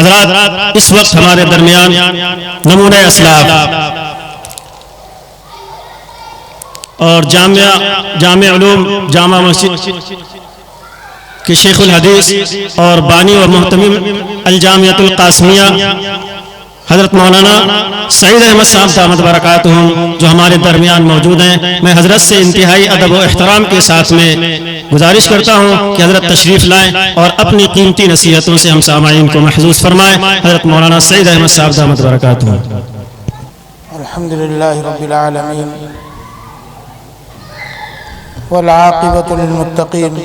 हज़रात, इस वक्त हमारे दरमियान नमूने असलाफ और जामिया उलूम जामा मस्जिद के शेखुल हदीस और बानी और मुहतमिम अल जामियतुल कासमिया हज़रत मौलाना सईद अहमद साहब दामद बरकातुहुम जो हमारे दरमियान मौजूद हैं, मैं हज़रत से इंतहाई अदब और एहतराम के साथ में गुजारिश करता हूँ कि हज़रत तशरीफ़ लाएँ और अपनी कीमती नसीहतों से हम सामाईन को महसूस फरमाएँ। हज़रत मौलाना सईद अहमद साहब दामद बरकातुहुम। अल्हम्दुलिल्लाहि रब्बिल आलमीन वल आक़िबतु लिल मुत्तक़ीन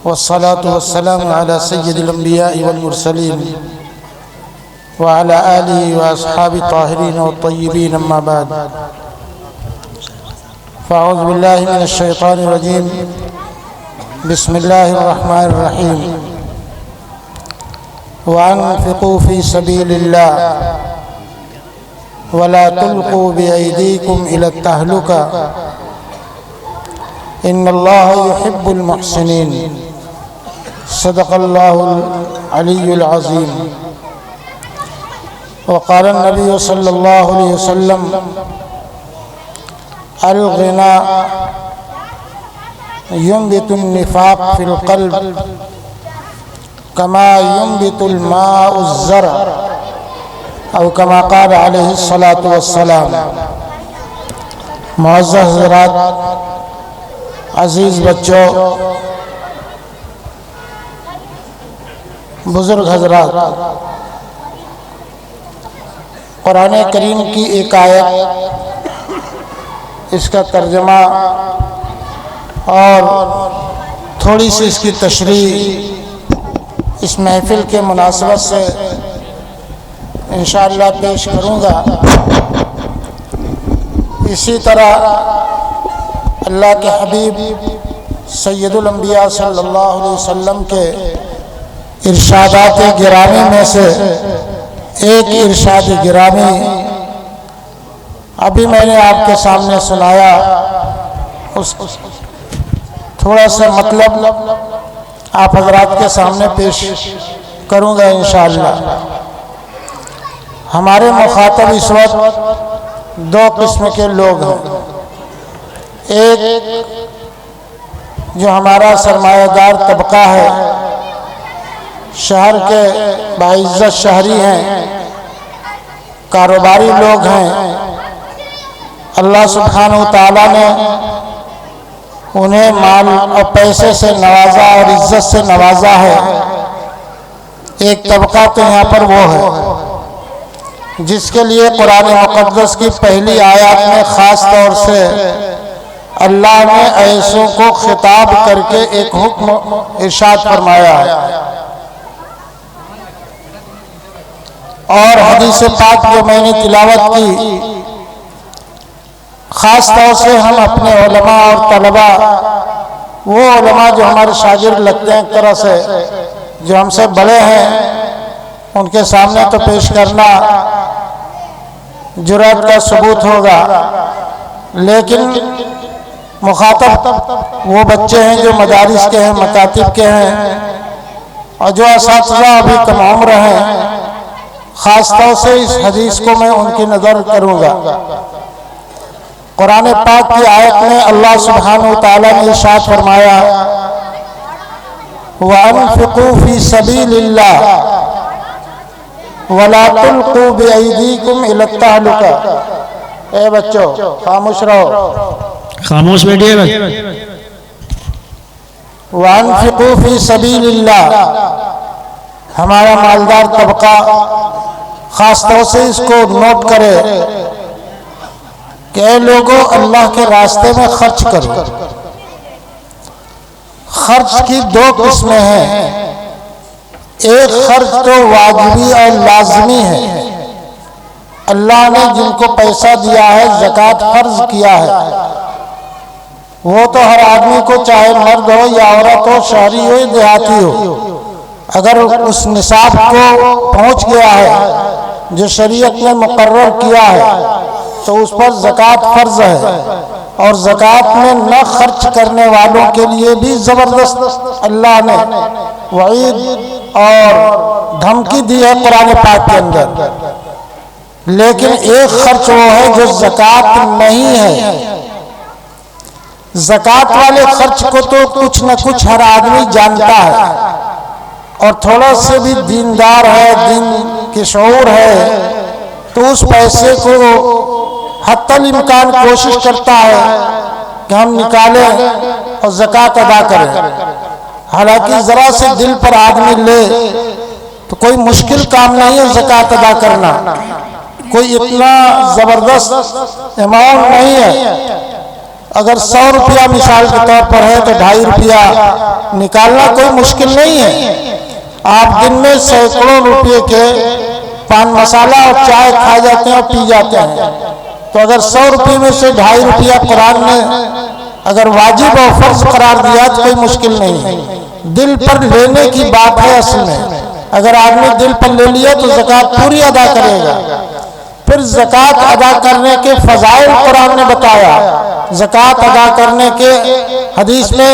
वस्सलातु वस्सलामु अला सय्यिदिल अंबिया'i वल मुरसलीन व अला आलिहि व अस्हाबि ताहिरीन व तय्यबीन अम्मा बाद। फ़अऊज़ु बिल्लाहि मिनश शैतानिर रजीम। बिस्मिल्लाहिर रहमानिर रहीम। व अनफ़िक़ू फ़ी सबीलिल्लाह व ला तुल्क़ू बिअयदीकुम इलत तहलुका इन्नल्लाह युहिब्बुल मुहसिनीन। सदक़ल्लाहुल अलियुल अज़ीम। वक़ाल नबी सल्लल्लाहु अलैहि वसल्लम अल-ग़िना युंबितुन निफ़ाक़ फ़िल क़ल्ब कमा युंबितुल माउज़ ज़र्अ औ कमा क़ाल अलैहि सलातु वस्सलाम। मुअज़्ज़ज़ हज़रात, अज़ीज़ बच्चों, बुज़ुर्ग हज़रात, कुरान करीम की एक आयत, इसका तर्जमा और थोड़ी सी इसकी तशरीह इस महफिल के मुनासबत से इंशाअल्लाह पेश करूँगा। इसी तरह अल्लाह के हबीब सैयदुल अंबिया सल्लल्लाहु अलैहि वसल्लम के इरशादात गिरामी में से एक इरशाद गिरामी अभी मैंने आपके सामने सुनाया, उस थोड़ा सा मतलब आप हजरात के सामने पेश करूँगा इंशाअल्लाह। हमारे मुखातब इस वक्त दो किस्म के लोग हैं। एक जो हमारा सरमायादार तबका है, शहर के बाइज़्ज़त शहरी हैं, कारोबारी लोग हैं। अल्लाह सुब्हानहू तआला ने उन्हें माल और पैसे से नवाजा और इज्जत से नवाजा है। एक तबका तो यहाँ पर वो है जिसके लिए कुरान मुक़द्दस की पहली आयत में ख़ास तौर से अल्लाह ने ऐसों को खिताब करके एक हुक्म इरशाद फरमाया है। और हदीस पाक जो मैंने तिलावत की, ख़ास तौर से हम अपने उलमा और तलबा, वो उलमा जो हमारे शागिर्द लगते हैं एक तरह से, जो हमसे बड़े हैं, उनके सामने तो पेश करना जुर्रत का सबूत होगा। लेकिन मुखातब वो बच्चे हैं जो मदारिस के हैं, मकातिब के हैं, और जो असातिज़ा अभी कम उम्र हैं। ख़ास तौर से इस हदीस को मैं उनकी नज़र करूँगा। कुरान पाक की आयत में अल्लाह सुब्हानहू तआला ने इरशाद फरमाया, व अनफ़िक़ू फ़ी सबीलिल्लाह व ला तुल्क़ू बिअयदीकुम इलत तहलुका। ए बच्चों, खामोश रहो, खामोश बैठिए। व अनफ़िक़ू फ़ी सबीलिल्लाह, हमारा मालदार तबका ख़ास तौर से इसको नोट करे कि लोगों अल्लाह के रास्ते में खर्च करो। खर्च की दो किस्में हैं। एक खर्च तो वाजिबी और लाजमी है। अल्लाह ने जिनको पैसा दिया है, ज़कात फर्ज किया है, वो तो हर आदमी को, चाहे मर्द हो या औरत हो, शहरी हो या देहाती हो, अगर उस निसाब को पहुंच गया है जो शरीयत ने मुकर्रर किया है, तो उस पर ज़कात फ़र्ज़ है। और ज़कात में न खर्च करने वालों के लिए भी ज़बरदस्त अल्लाह ने वईद और धमकी दी है कुरान पाक के अंदर, लेकिन एक खर्च वो है जो ज़कात नहीं है। ज़कात वाले खर्च को तो कुछ न कुछ हर आदमी जानता है और थोड़ा से भी दीनदार है, दीन के शऊर है, तो उस पैसे को हत्तल इम्कान कोशिश करता है कि हम निकालें और ज़कात अदा करें। हालांकि ज़रा से दिल पर आदमी ले तो कोई मुश्किल काम नहीं है ज़कात अदा करना, कोई इतना ज़बरदस्त अमाउंट नहीं है। अगर 100 रुपया मिसाल के तौर पर है तो 2.5 रुपया निकालना कोई मुश्किल नहीं है। आप दिन में सैकड़ों रुपये के पान मसाला और चाय खा जाते हैं और पी जाते हैं, तो अगर 100 रुपये में से 2.5 रुपया कुरान ने अगर वाजिब और फर्ज करार दिया तो कोई मुश्किल नहीं है। दिल पर लेने की बात है असल में। अगर आदमी दिल पर ले लिया तो ज़कात पूरी अदा करेगा। फिर ज़कात अदा करने के फ़ज़ाइल कुरान ने बताया। ज़कात अदा करने के हदीस में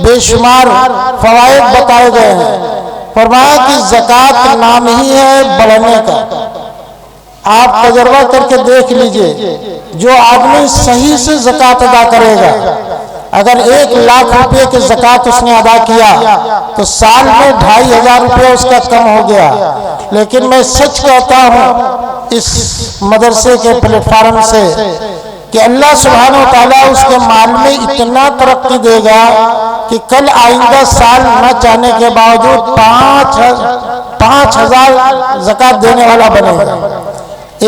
बेशुमार फ़वाइद बताए गए हैं। फरमाया कि ज़कात नाम ही है बढ़ने का। आप तजर्बा करके देख लीजिए, जो आदमी सही से ज़कात अदा करेगा, अगर 1 लाख रुपए के ज़कात उसने अदा किया तो साल में 2,500 रुपया उसका कम हो गया। लेकिन मैं सच कहता हूँ इस मदरसे के प्लेटफार्म से कि अल्लाह सुब्हानहू व तआला उसके माल में इतना तरक्की देगा कि कल आइंदा साल न चाहने के बावजूद 5,000 ज़कात देने वाला बनेगा।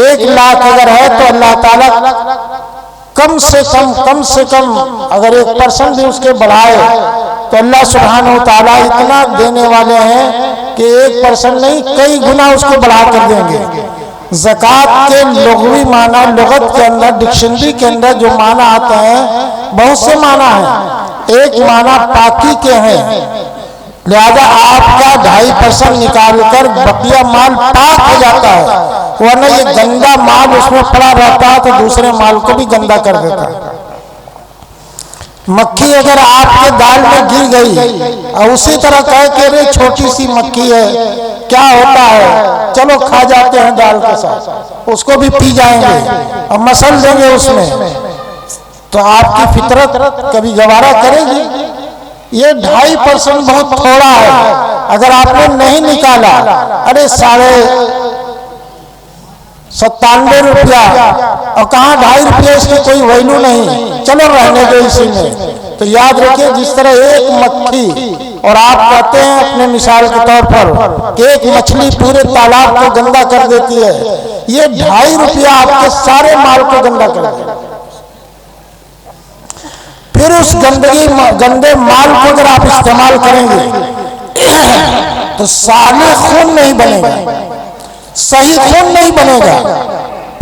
1 लाख अगर है तो अल्लाह ताला कम से कम अगर 1% भी उसके बढ़ाए तो अल्लाह सुब्हानहू व तआला इतना देने वाले हैं कि 1% नहीं कई गुना उसको बढ़ा कर देंगे। ज़कात के लुग़वी माना, लुग़त के अंदर, डिक्शनरी के अंदर जो माना आते हैं बहुत से माना है। एक माना पाकी के हैं, लिहाजा आपका 2.5% निकालकर बकिया माल पाक हो जाता है, वरना ये गंदा माल उसमें पड़ा रहता है तो दूसरे माल को भी गंदा कर देता है। मक्खी अगर आपके दाल में गिर गई और उसी तरह कह के रे छोटी सी मक्खी है, क्या होता है, चलो खा जाते हैं दाल के साथ, उसको भी पी जाएंगे और मसल देंगे उसमें, तो आपकी फितरत कभी गवारा करेगी? ये 2.5% बहुत थोड़ा है। अगर आपने नहीं निकाला, अरे 97 रुपया और कहाँ 2.5 रुपया, इसकी कोई वैल्यू नहीं, चलो रहने दो इसी में। तो याद रखिए, जिस तरह एक मक्खी, और आप कहते हैं अपने मिसाल के तौर पर कि एक मछली पूरे तालाब को गंदा कर देती है, ये 2.5 रुपया आपके सारे माल को गंदा कर देगा। फिर उस गंदे माल को अगर आप इस्तेमाल करेंगे तो साले खून नहीं बनेगा, सही खून नहीं बनेगा।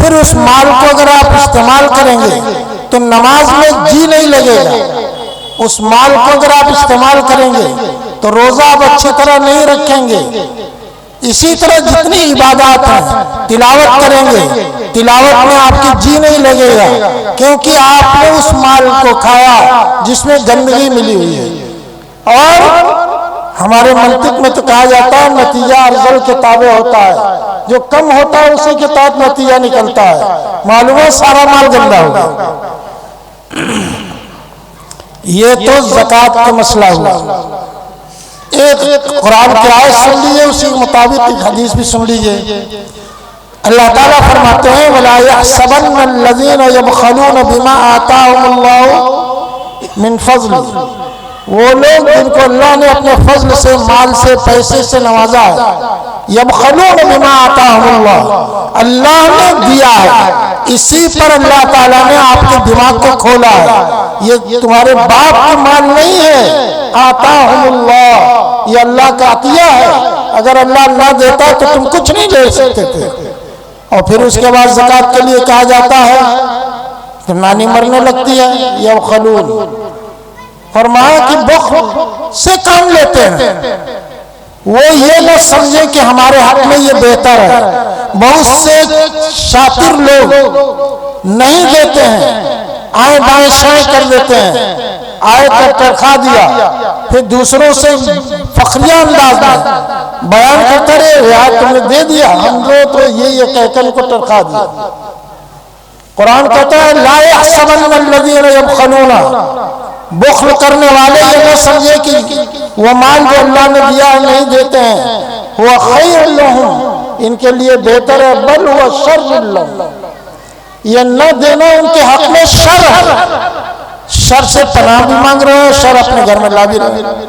फिर उस माल को अगर आप इस्तेमाल करेंगे तो नमाज में जी नहीं लगेगा। उस माल को अगर आप इस्तेमाल करेंगे तो रोजा आप अच्छी तरह नहीं रखेंगे। इसी तरह जितनी इबादत है, तिलावत करेंगे, तिलावत में आपकी जी नहीं लगेगा, क्योंकि आपने उस माल को खाया जिसमें गंदगी मिली हुई है। और हमारे मंतिक में तो कहा जाता है नतीजा अर्जल के ताबे होता है, जो कम होता है उसी के तहत नतीजा निकलता है। मालूम है सारा माल गंदा होगा। ये तो ज़कात का मसला हुआ। एक कुरान की आयत सुन लीजिए, उसी के मुताबिक एक हदीस भी सुन लीजिए। अल्लाह ताला फरमाते हैं, वला यहसबन्न अल्लज़ीना यबखलून बिमा आताहुमुल्लाहु मिन फ़ज़्ल, वो लोग जिनको अल्लाह ने अपने फजल से, माल से, पैसे से नवाजा है, यबखलून बिमा आताहुमुल्लाह, अल्लाह ने दिया है, इसी पर अल्लाह ताला ने आपके दिमाग को खोला है। ये तुम्हारे बाप का माल नहीं है, आताहुमुल्लाह, ये अल्लाह का अतिया है। अगर अल्लाह ना देता तो तुम कुछ नहीं ले सकते थे। और फिर उसके बाद ज़कात के लिए कहा जाता है तो नानी मरने लगती है, यबखलून, फरमाया कि बुख्ल से काम लेते हैं। वो ये न समझे कि हमारे हक में ये बेहतर है। बहुत से शातिर लोग नहीं देते हैं, आए बाएं शाएं कर देते हैं, आए कर टरखा दिया, फिर दूसरों से फखरिया अंदाज में बयान करते रहे, यार तुमने दे दिया, हम लोग तो ये कहकर उनको टरका दिया। कुरान कहता है ला यहसबन्न अल्लज़ीना यबख़लूना, बुख्ल करने वाले ये न समझे कि वो माल जो अल्लाह ने दिया है नहीं देते हैं, हुवा खैरुल लहुम, इनके लिए बेहतर है, बल हुवा शर्रुल लहुम, ये न देना उनके हक में शर है। शर से पनाह भी मांग रहे हैं, शर अपने घर में ला भी रहे हैं,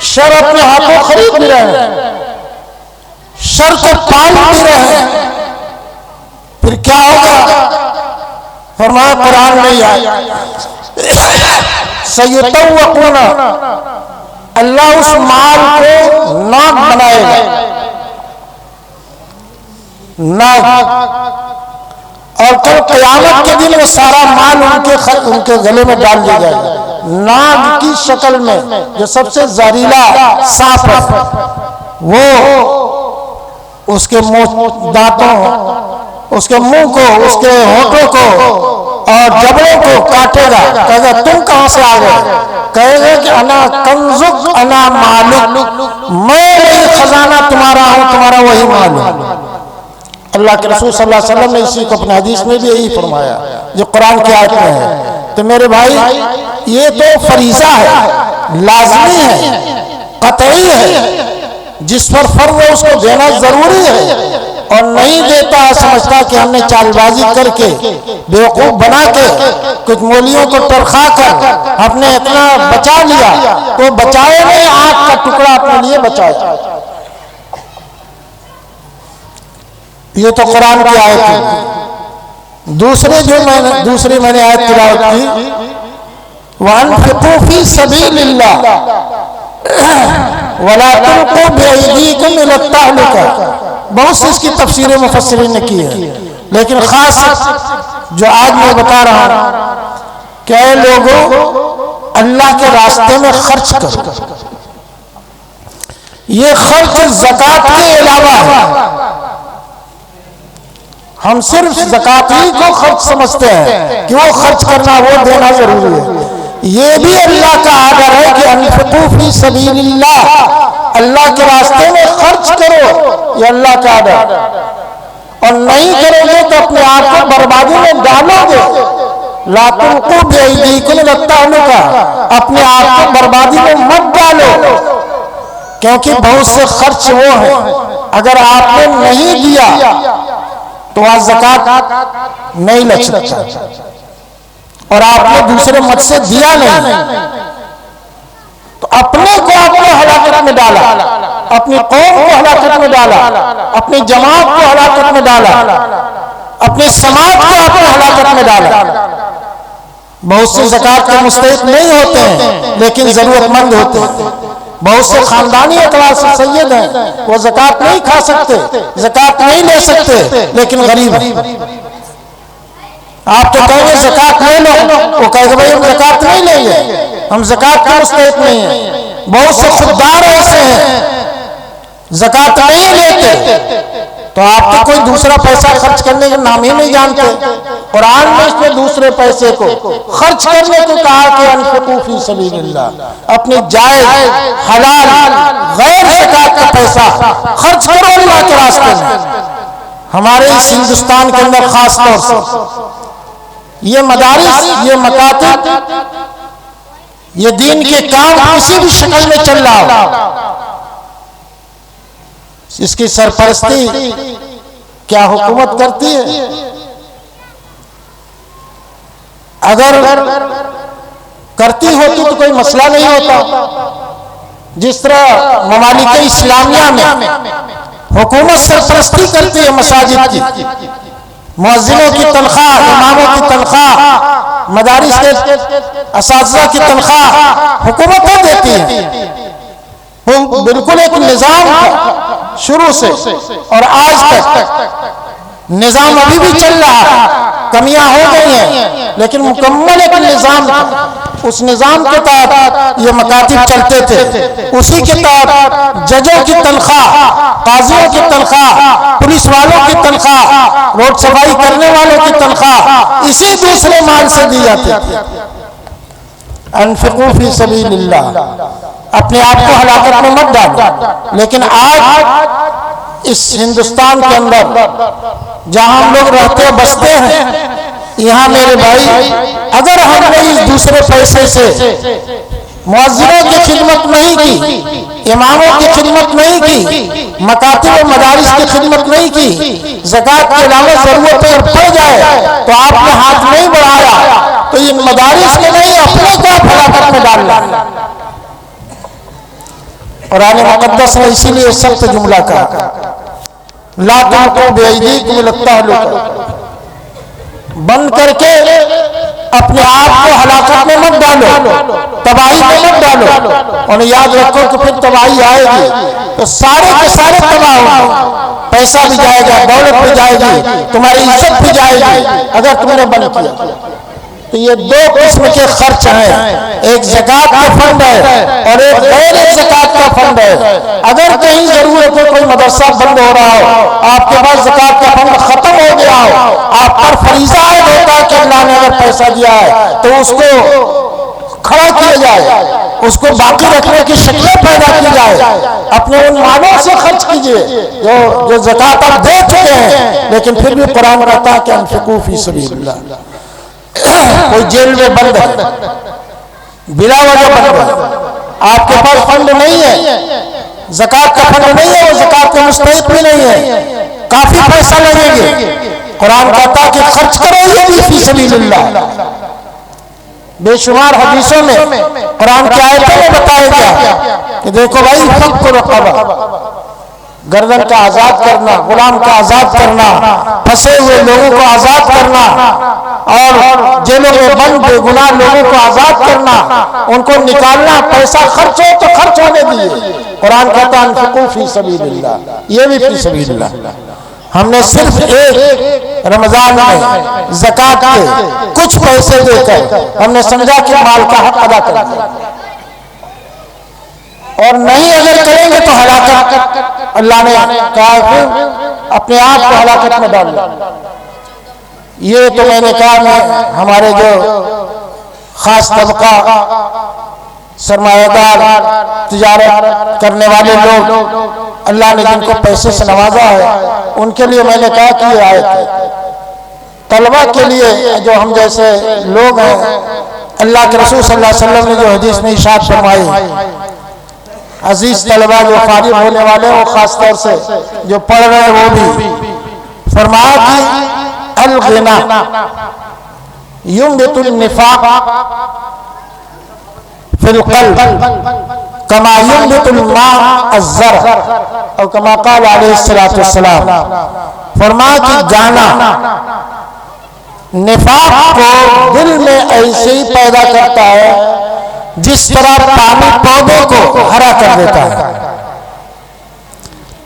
शर अपने हाथों खरीद भी रहे हैं, शर को पाल भी रहे हैं। फिर क्या होगा? फरमाया कुरान में आया सयुतव्वक़ूना, अल्लाह उस माल को नाक बनाएगा, नाक, और कल क़यामत के दिन वो सारा माल उनके गले में डाल दिया जाएगा, नाग की शक्ल में, जो सबसे जहरीला सांप है, वो उसके मुंह, दांतों, उसके मुंह को, उसके होठों को और जबड़ों को काटेगा। कहेगा तुम कहां से आ गए? कहेगा कि अना कंजुक अना मालुक, मैं वही खजाना तुम्हारा हूं, तुम्हारा वही माल। अल्लाह के रसूल सल्लल्लाहु अलैहि वसल्लम ने इसी को अपने हदीस में भी यही फरमाया जो कुरान की आयत में है। तो मेरे भाई, ये तो फरीज़ा है, लाज़मी है, कतई है, जिस पर फर्ज है उसको देना जरूरी है, और नहीं देता है समझता कि हमने चालबाजी करके, बेवकूफ बना के, कुछ मौलियों को टरखा कर हमने इतना बचा लिया, तो बचाए नहीं, आंख का टुकड़ा अपने लिए बचाया। ये तो कुरान की आयत है। दूसरी मैंने आयत तिलावत की, वअन्फ़िक़ू फ़ी सबीलिल्लाह वला तुल्क़ू बिअयदीकुम इला तहलुका। बहुत सी इसकी तफसीरें मुफस्सिरीन ने की है, लेकिन खास जो आज मैं बता रहा हूं, क्या लोगों अल्लाह के रास्ते में खर्च करो। ये खर्च ज़कात के अलावा है। हम सिर्फ ज़कात ही को खर्च समझते हैं कि वो खर्च करना, वो देना जरूरी है। ये भी अल्लाह का आर्डर है कि अनफ़िक़ू फ़ी सबीलिल्लाह, अल्लाह के रास्ते में खर्च करो, ये अल्लाह का आर्डर। और नहीं करोगे तो अपने आप को बर्बादी में डालोगे। ला तुल्क़ू बिअयदीकुम इला तहलुका, अपने आप को बर्बादी में मत डालो, क्योंकि बहुत से खर्च वो है, अगर आपने नहीं दिया तो आज ज़कात नहीं लग सकता, और आपने दूसरे मत से दिया नहीं, तो अपने को आपने हलाकत में डाला, अपनी कौम को हलाकत में डाला, अपनी जमात को हलाकत में डाला, अपने समाज को आपने हलाकत में डाला। बहुत से ज़कात के मुस्तहिक़ नहीं होते हैं, लेकिन जरूरतमंद होते हैं। बहुत से खानदानी एतबार से सैयद हैं, वो ज़कात नहीं खा सकते, ज़कात नहीं ले सकते, लेकिन गरीब हैं। आप तो कहेंगे ज़कात ले लो, वो कहेंगे भाई हम ज़कात नहीं लेंगे, हम ज़कात के मुस्तहिक़ नहीं है। बहुत से खुददार ऐसे हैं ज़कात नहीं लेते, तो आप तो कोई दूसरा पैसा खर्च करने का नाम ही नहीं जानते। कुरान में इसमें दूसरे पैसे को खर्च करने को कहा कि अनफ़िक़ू फ़ी सबीलिल्लाह, अपनी जायज़ हलाल गैर ज़कात का पैसा खर्च करो अल्लाह के रास्ते में। हमारे इस हिंदुस्तान के अंदर खास तौर से ये मदारिस, ये मकातिब, ये दीन के काम किसी भी शक्ल में चल रहा हो, इसकी सरपरस्ती क्या हुकूमत करती है? अगर करती होती तो कोई मसला नहीं होता। जिस तरह ममालिक इस्लामिया में हुकूमत सरपरस्ती करती है मसाजिद की, मुअज्जिनों की तनख्वाह, इमामों की तनख्वाह, मदारिस के असातिज़ा की तनख्वाह हुकूमतें देती हैं। वो बिल्कुल एक निज़ाम था शुरू से और आज तक। निज़ाम अभी भी चल रहा है, कमियां हो गई हैं, लेकिन मुकम्मल एक निज़ाम था। उस निज़ाम के तहत ये मकातिब चलते थे। उसी के तहत जजों की तनख्वाह, काजियों की तनख्वाह, पुलिस वालों की तनख्वाह, रोड सफाई करने वालों की तनख्वाह इसी दूसरे माल से दी जाती थी। अनफिकू फी सबीलिल्लाह, अपने आप को हलाकत में मत डालो। लेकिन आज इस हिंदुस्तान के अंदर जहां हम लोग रहते बसते हैं, यहाँ मेरे भाई, अगर हमने इस दूसरे पैसे से मुअज्जिनों की खिदमत नहीं की, इमामों की खिदमत नहीं की, मकातिब और मदारिस की खिदमत नहीं की, ज़कात के अलावा जरूरतें पड़ जाए तो आपने हाथ नहीं बढ़ाया, तो इन मदारिस में नहीं, अपने को आप हलाकत में डालना। कुरान मुक़द्दस ने इसीलिए सख्त जुमला कहा, ला तुल्कू बिअयदीकुम इला तहलुका, बंद करके अपने आप को हलाकत में मत डालो, तबाही में मत डालो। और याद रखो कि फिर तबाही आएगी तो सारे के सारे तबाह होंगे, पैसा भी जाएगा, दौलत भी जाएगी, तुम्हारी इज्जत भी जाएगी अगर तुमने बंद किया। तो ये दो किस्म के खर्च हैं, एक ज़कात का फंड है और एक गैर ज़कात का फंड है। अगर कहीं जरूरत है, कोई मदरसा बंद हो रहा हो, आपके पास ज़कात का फंड खत्म हो गया हो, आप पर फरीज़ा होता है कि अल्लाह ने अगर पैसा दिया है तो उसको खड़ा किया जाए, उसको बाकी रखने की शक्लें पैदा की जाए, अपने उन मालों से खर्च कीजिए जो ज़कात आप दे चुके हैं। लेकिन फिर भी कुरान कहता है कि अनफिकू फी सबीलिल्लाह। कोई जेल में बंद है, बिला वजह बंद है, आपके पास फंड नहीं है, ज़कात का फंड नहीं है, वो ज़कात के मुस्तहिक भी नहीं है, काफी पैसा लगेंगे। कुरान कहता है कि खर्च करो ये भी फी सबीलिल्लाह। बेशुमार हदीसों में कुरान की आयतों में बताया गया कि देखो भाई, फक्कु रक़बा, गर्दन का आजाद करना, गुलाम का आजाद करना, फंसे हुए लोगों को आजाद करना और जेलों में बंद बेगुनाह लोगों को आजाद करना, उनको निकालना। पैसा खर्च हो तो खर्च होने दिए। कुरान कहता है अनफिकू फी सबीलिल्लाह, ये भी फी सबीलिल्लाह। हमने सिर्फ एक रमजान में ज़कात के कुछ पैसे देकर हमने समझा कि माल का हक अदा कर दिया, और नहीं अगर करेंगे तो हलाकत, अल्लाह ने कहा फिर अपने आप को हलाकत में डाल दिया। ये तो मैंने कहा, मैं हमारे जो खास तबका सरमायादार तिजारत करने वाले लोग अल्लाह ने जिनको पैसे से नवाजा है, उनके लिए मैंने कहा कि ये आयत तलबा के लिए, जो हम जैसे लोग हैं, अल्लाह के रसूल सल्लल्लाहु अलैहि वसल्लम ने जो हदीस में इरशाद फरमाई, अजीज तलबा जो फारिग होने वाले हैं, वो खास तौर से जो पढ़ रहे हैं वो भी, फरमाया कि अल गिना युंबितुन निफाक फिल क़ल्ब कमा युंबितुल मा अज़्ज़र, और कमा क़ाल अलैहिस्सलातु वस्सलाम, फरमाया कि गाना निफाक को दिल में ऐसे ही पैदा करता है जिस तरह पानी पौधे को हरा कर देता है।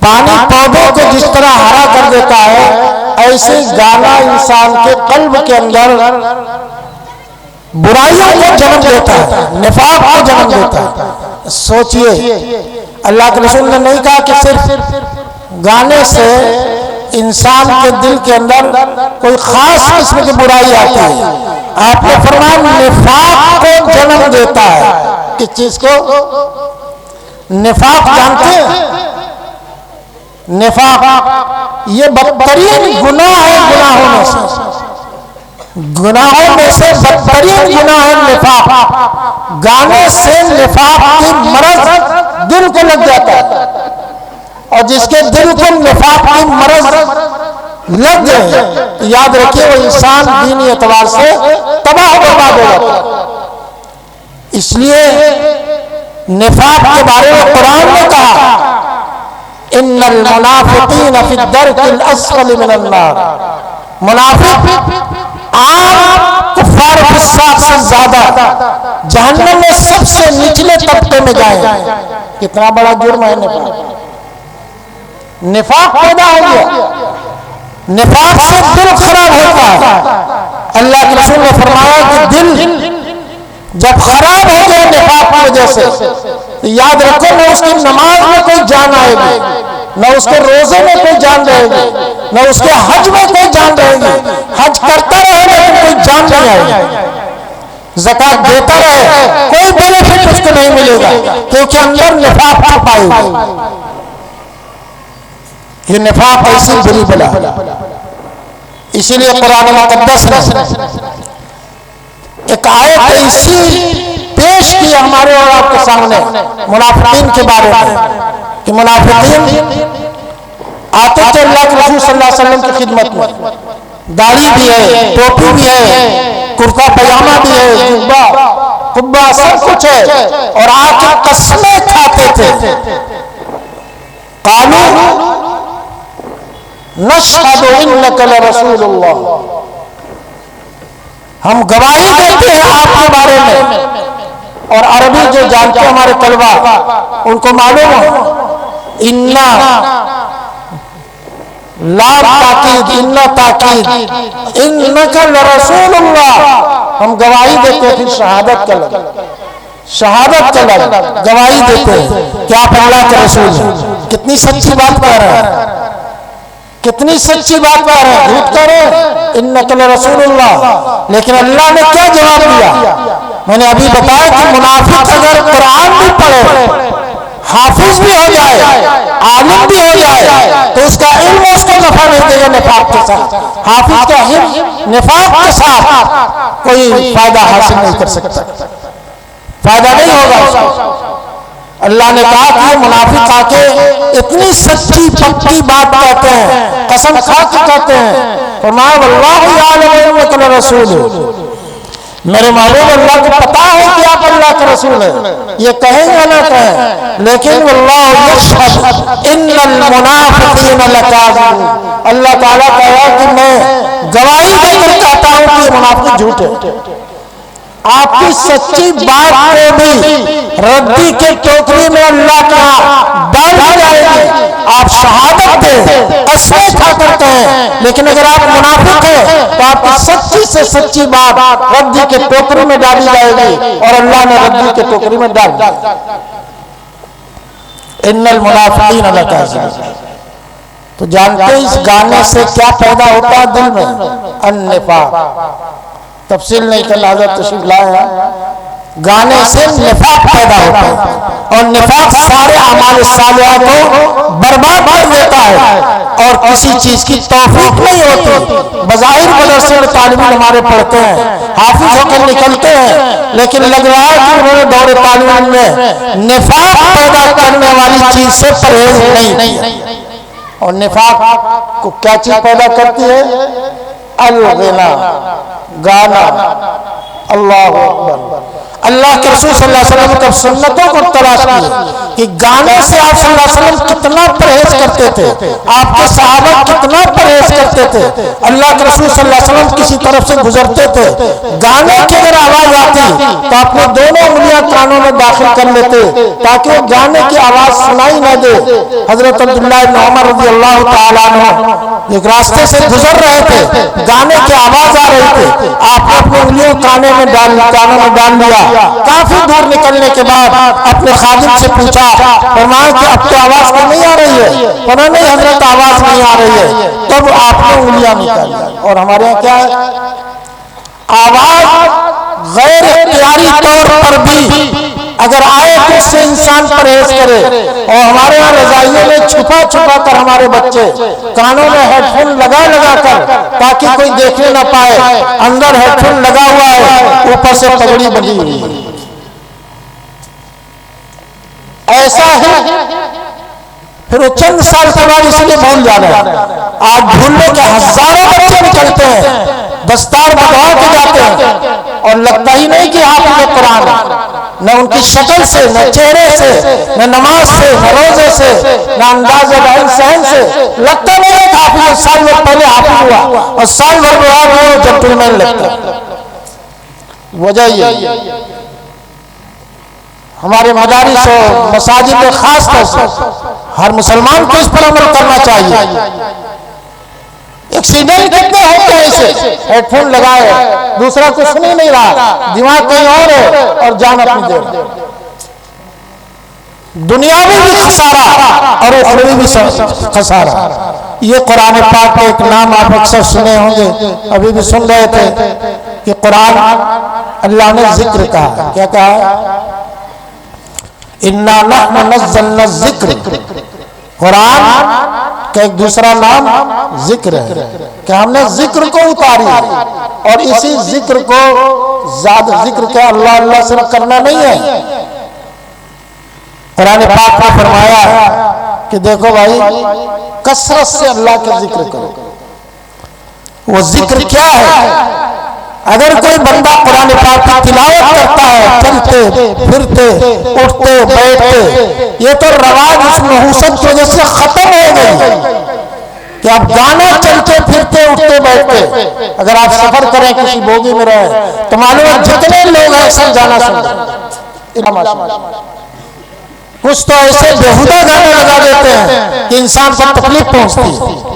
पानी पौधे को जिस तरह हरा कर देता है, ऐसे गाना इंसान के कल्ब के अंदर बुराइयों को जन्म देता है, निफाक को जन्म देता है। सोचिए, अल्लाह के रसूल ने नहीं कहा कि सिर्फ गाने से इंसान के दिल के अंदर कोई खास किस्म की बुराई आती है। आपने फरमाया निफाक को जन्म देता है। किस चीज को? निफाक जानते हैं? निफाक ये बदतरीन गुनाह है, गुनाहों में से, गुनाहों में से बदतरीन गुनाह है निफाक। गाने से निफाक की मरज दिल को लग जाता है, और जिसके दिल को निफाक की मरज लग गए तो याद रखिए वो इंसान दीनी एतबार से तबाह बर्बाद हो जाता है। इसलिए निफाक के बारे में कुरान ने कहा, इन्नल मुनाफिकीन फी दरकिल अस्फल मिनन नार, मुनाफिक आम कुफ्फार फुस्साक से ज्यादा जहन्नम में सबसे निचले तबके में जाएंगे। कितना बड़ा जुर्म है निफाक। निफाक पैदा हो गया, निफाक से दिल खराब होता है। अल्लाह के रसूल ने फरमाया कि दिल जब खराब हो गया निफाक की वजह से, तो याद रखो न उसकी नमाज में कोई जान आएगी, न उसके रोजे में कोई जान रहेगी, न उसके हज में कोई जान रहेगी। हज करता रहे लेकिन कोई जान नहीं आएगी। ज़कात देता रहे, कोई बेनिफिट उसको नहीं मिलेगा, क्योंकि अंदर निफाक छुपाई हुई। ये निफाक ऐसी बुरी बला, इसीलिए कुरान मुक़द्दस ने एक आयत ऐसी पेश की हमारे और आपके सामने मुनाफिकीन के बारे में कि मुनाफिकीन आते थे अल्लाह के रसूल सल्लल्लाहु अलैहि वसल्लम की खिदमत में, दाढ़ी भी है, टोपी भी है, कुर्ता पजामा भी है, जुब्बा कुब्बा सब कुछ है, और आके कसमें खाते थे। कालू नशहदु इन्नका लरसूलुल्लाह, हम गवाही देते हैं आपके बारे में। और अरबी जो जानते हैं हमारे तलबा, उनको मालूम हो इन्ना लाम ताकीद, इन्ना ताकीद, इन्नका लरसूलुल्लाह, हम गवाही देते हैं। फिर शहादत का लफ्ज़, शहादत का लफ्ज़ गवाही देते हैं कि आप अल्लाह के रसूल हैं। कितनी सच्ची बात कह रहे हैं, कितनी सच्ची बात कह रहे हैं, झूठ कह रहे हैं, इन्नका लरसूलुल्लाह। लेकिन अल्लाह ने क्या जवाब दिया? मैंने अभी बताया कि मुनाफिक अगर कुरान भी पढ़े, हाफिज भी हो जाए, आलिम भी हो जाए, तो उसका इल्म उसको नफा नहीं देगा निफाक के साथ। हाफिज का इल्म निफाक के साथ कोई फायदा हासिल नहीं कर सकता, फायदा नहीं होगा उसको। अल्लाह ने कहा कि मुनाफिक आके इतनी सच्ची पक्की बात कहते हैं, कसम खा के कहते हैं, फरमाया वल्लाहु यअलमु अन्नका रसूल, मेरे मालूम अल्लाह को पता है कि आप अल्लाह के रसूल हैं। ये कहेंगे ना कहें, लेकिन वल्लाहु यशहदु इन्नल मुनाफिकीन लकाज़िबून, अल्लाह ताला कहा कि मैं गवाही देकर कहता हूं कि मुनाफिक झूठे। आपकी सच्ची बात को भी रद्दी के टोकरी में अल्लाह का डाल जाएगी। आप शहादत दें, कसमें खा करते हैं, लेकिन अगर आप मुनाफिक हैं तो आपकी सच्ची से सच्ची बात रद्दी के टोकरी में डाली जाएगी, और अल्लाह ने रद्दी के टोकरी में डाल दिया। इन्नल मुनाफिकीन लकाज़िबून। तो जानते हैं इस गाने से क्या पैदा होता है दिल में? अन्निफाक। तफसील नहीं करना, हज़रत तशरीफ लाए हैं। गाने से निफाक पैदा होता है, और निफाक सारे अमाल सालिहा को बर्बाद कर देता है, और किसी चीज की तौफीक नहीं होती। बज़ाहिर मदरसे में तालिब हमारे पढ़ते हैं, हाफिज होकर निकलते हैं, लेकिन लग रहा है कि उन्होंने दौरे तालीम में निफाक पैदा करने वाली चीज से परहेज नहीं किया। और निफाक को क्या चीज पैदा करती है? अल-ग़िना, गाना। अल्लाह अकबर। अल्लाह के रसूल सल्लल्लाहु अलैहि वसल्लम की सुन्नतों को तलाश किए कि गाने से आप सल्लल्लाहु अलैहि वसल्लम कितना परहेज करते थे, आपके सहाबा कितना परहेज करते थे। अल्लाह के रसूल सल्लल्लाहु अलैहि वसल्लम किसी तरफ से गुजरते थे, गाने की अगर आवाज आती तो अपने दोनों उंगलियां कानों में दाखिल कर लेते ताकि वो गाने की आवाज सुनाई न दे। हजरत अब्दुल्लाह इब्न उमर रज़ियल्लाहु ताला अन्हु एक रास्ते से गुजर रहे थे, गाने की आवाज आ रही थी, आपने अपनी उंगलियों कानों में डाल लिया। काफी दूर निकलने के बाद अपने खादिम से पूछा, फरमाया कि अब तो आवाज तो नहीं आ रही है? फरमाया नहीं हजरत, आवाज नहीं आ रही है। तब आपने उंगलियां निकाली। और हमारे यहाँ क्या है, आवाज गैर इख्तियारी तौर पर भी अगर आए तो उससे इंसान परहेज करे। और हमारे यहाँ रजाइयों में छुपा छुपा कर हमारे बच्चे कानों में हेडफोन लगा कर, ताकि कोई देखने ना पाए, अंदर हेडफोन लगा हुआ है, ऊपर से पगड़ी बंधी हुई है। ऐसा है, फिर वो चंद साल के बाद इसलिए भूल जा रहे हैं। आज भूलने के हजारों बच्चे निकलते हैं, दस्तार बंधवा के जाते हैं, और लगता ही नहीं कि हाफिज़ कुरान है। न उनकी शक्ल से, न चेहरे से, न नमाज से, न रोजे से, न अंदाज रहन सहन से लगता नहीं है हाफिज़। साल भर पहले हाफिज़ हुआ और साल भर बाद वो जेंटलमैन लगता। वजह ये हमारे मदारिस और मसाजिद में खास तौर से हर मुसलमान को इस पर अमल करना चाहिए। एक्सीडेंट कितने होते हैं ऐसे, हेडफोन लगाए, दूसरा कुछ सुन ही नहीं रहा, दिमाग कहीं और है और जान अपनी देर। दुनियावी भी खसारा और उखरवी भी खसारा। ये कुरान पाक का एक नाम आप अक्सर सुने होंगे, अभी भी सुन रहे थे कि कुरान अल्लाह ने जिक्र कहा। क्या कहा? इन्ना नहनु नज़्ज़लना ज़िक्र, कुरान का एक दूसरा नाम जिक्र है कि हमने जिक्र को उतारी और इसी जिक्र को ज्यादा जिक्र क्या अल्लाह अल्लाह सिर्फ करना नहीं है। कुरान पाक में फरमाया कि देखो भाई कसरत से अल्लाह का जिक्र करो। वो जिक्र क्या है? अगर कोई बंदा कुरान पाक की तिलावत करता है चलते फिरते उठते बैठते, ये तो रवाज इस नहुसत की वजह से खत्म हो गई कि आप गाना चलते फिरते उठते बैठते। अगर आप सफर करें किसी बोगी में रहे तो मालूम है जितने लोग हैं सब गाना सुनते। कुछ तो ऐसे बेहुदा गाने लगा देते हैं कि इंसान को तकलीफ पहुंचती है।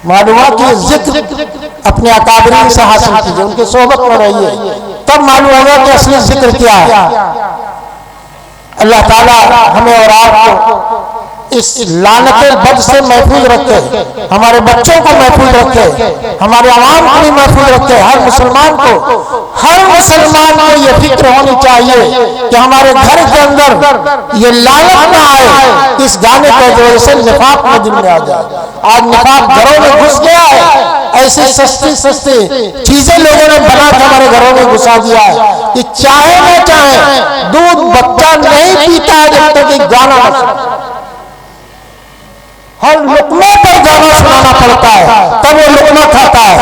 मालूम कि जिक्र अपने अकाबरीन से हासिल कीजिए, उनकी सोहबत में रहिए, तब मालूम होगा कि असली जिक्र क्या है। अल्लाह ताला हमें और आपको इस लानत बद से महफूज रखे, हमारे बच्चों को महफूज रखे, हमारे आवाम को भी महफूज रखे। हर मुसलमान को ये फिक्र होनी चाहिए कि हमारे घर के अंदर ये लानत ना आए इस गाने की वजह से निफाक में दिल में आ जाए। आज निफाक घरों में घुस गया है, ऐसे सस्ती सस्ती चीजें लोगों ने बना के हमारे घरों में घुसा दिया है कि चाहे ना चाहे दूध बच्चा नहीं पीता है जब तक एक गाना न सुने। हर लुकमे पर गाना सुनाना पड़ता है तब वो लुकमा खाता है।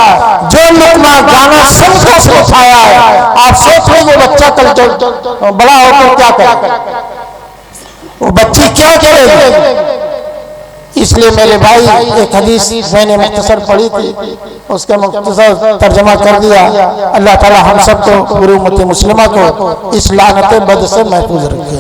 जो लुकमा गाना सबको से खाया है, आप सोच लो वो बच्चा कल बड़ा होकर क्या करेगा, वो बच्ची क्या करेगी। इसलिए मेरे भाई एक हदीस मैंने मुख्तसर पढ़ी थी, उसका मुख्तसर तर्जमा कर दिया। अल्लाह ताला हम सबको पूरी उम्मत मुस्लिमा को इस लानत बद से महफूज रखे।